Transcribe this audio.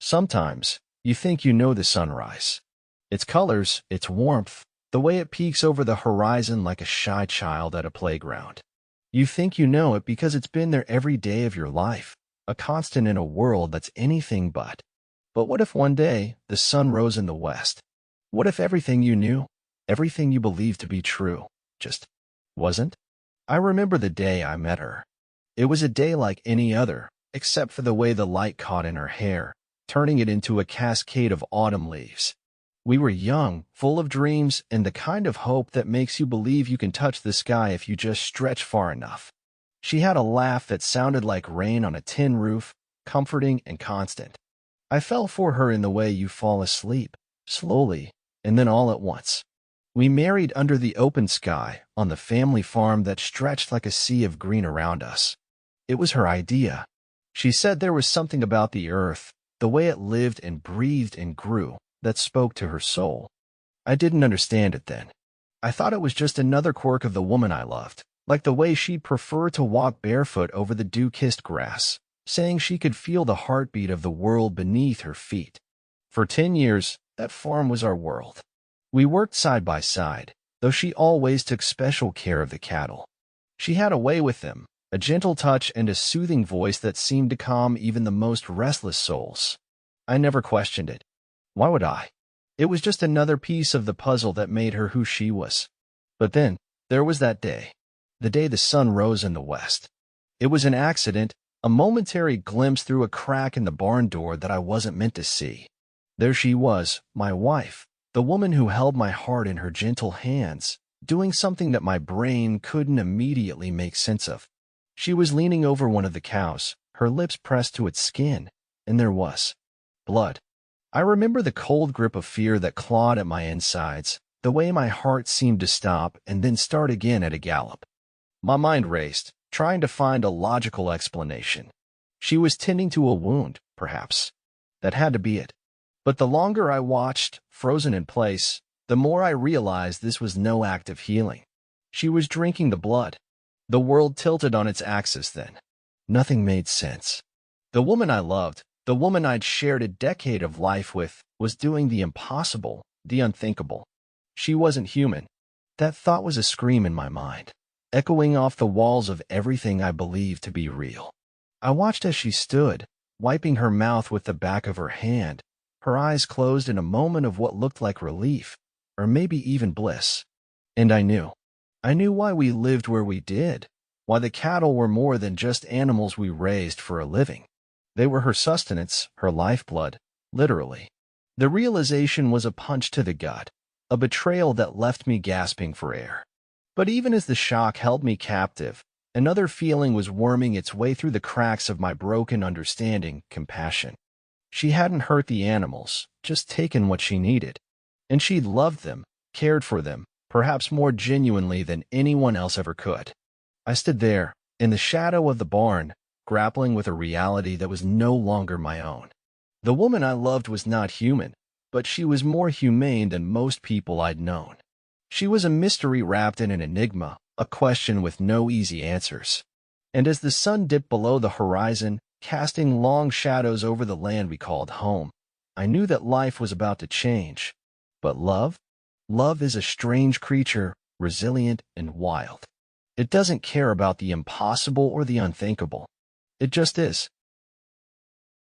Sometimes, you think you know the sunrise. Its colors, its warmth, the way it peeks over the horizon like a shy child at a playground. You think you know it because it's been there every day of your life, a constant in a world that's anything but. But what if one day, the sun rose in the west? What if everything you knew, everything you believed to be true, just wasn't? I remember the day I met her. It was a day like any other, except for the way the light caught in her hair, turning it into a cascade of autumn leaves. We were young, full of dreams, and the kind of hope that makes you believe you can touch the sky if you just stretch far enough. She had a laugh that sounded like rain on a tin roof, comforting and constant. I fell for her in the way you fall asleep, slowly, and then all at once. We married under the open sky on the family farm that stretched like a sea of green around us. It was her idea. She said there was something about the earth, the way it lived and breathed and grew, that spoke to her soul. I didn't understand it then. I thought it was just another quirk of the woman I loved, like the way she'd prefer to walk barefoot over the dew-kissed grass, saying she could feel the heartbeat of the world beneath her feet. For 10 years, that farm was our world. We worked side by side, though she always took special care of the cattle. She had a way with them, a gentle touch and a soothing voice that seemed to calm even the most restless souls. I never questioned it. Why would I? It was just another piece of the puzzle that made her who she was. But then, there was that day. The day the sun rose in the west. It was an accident, a momentary glimpse through a crack in the barn door that I wasn't meant to see. There she was, my wife, the woman who held my heart in her gentle hands, doing something that my brain couldn't immediately make sense of. She was leaning over one of the cows, her lips pressed to its skin, and there was blood. I remember the cold grip of fear that clawed at my insides, the way my heart seemed to stop and then start again at a gallop. My mind raced, trying to find a logical explanation. She was tending to a wound, perhaps. That had to be it. But the longer I watched, frozen in place, the more I realized this was no act of healing. She was drinking the blood. The world tilted on its axis then. Nothing made sense. The woman I loved, the woman I'd shared a decade of life with, was doing the impossible, the unthinkable. She wasn't human. That thought was a scream in my mind, echoing off the walls of everything I believed to be real. I watched as she stood, wiping her mouth with the back of her hand, her eyes closed in a moment of what looked like relief, or maybe even bliss. And I knew. I knew why we lived where we did, why the cattle were more than just animals we raised for a living. They were her sustenance, her lifeblood, literally. The realization was a punch to the gut, a betrayal that left me gasping for air. But even as the shock held me captive, another feeling was worming its way through the cracks of my broken understanding, compassion. She hadn't hurt the animals, just taken what she needed. And she'd loved them, cared for them, perhaps more genuinely than anyone else ever could. I stood there, in the shadow of the barn, grappling with a reality that was no longer my own. The woman I loved was not human, but she was more humane than most people I'd known. She was a mystery wrapped in an enigma, a question with no easy answers. And as the sun dipped below the horizon, casting long shadows over the land we called home, I knew that life was about to change. But love? Love is a strange creature, resilient and wild. It doesn't care about the impossible or the unthinkable. It just is.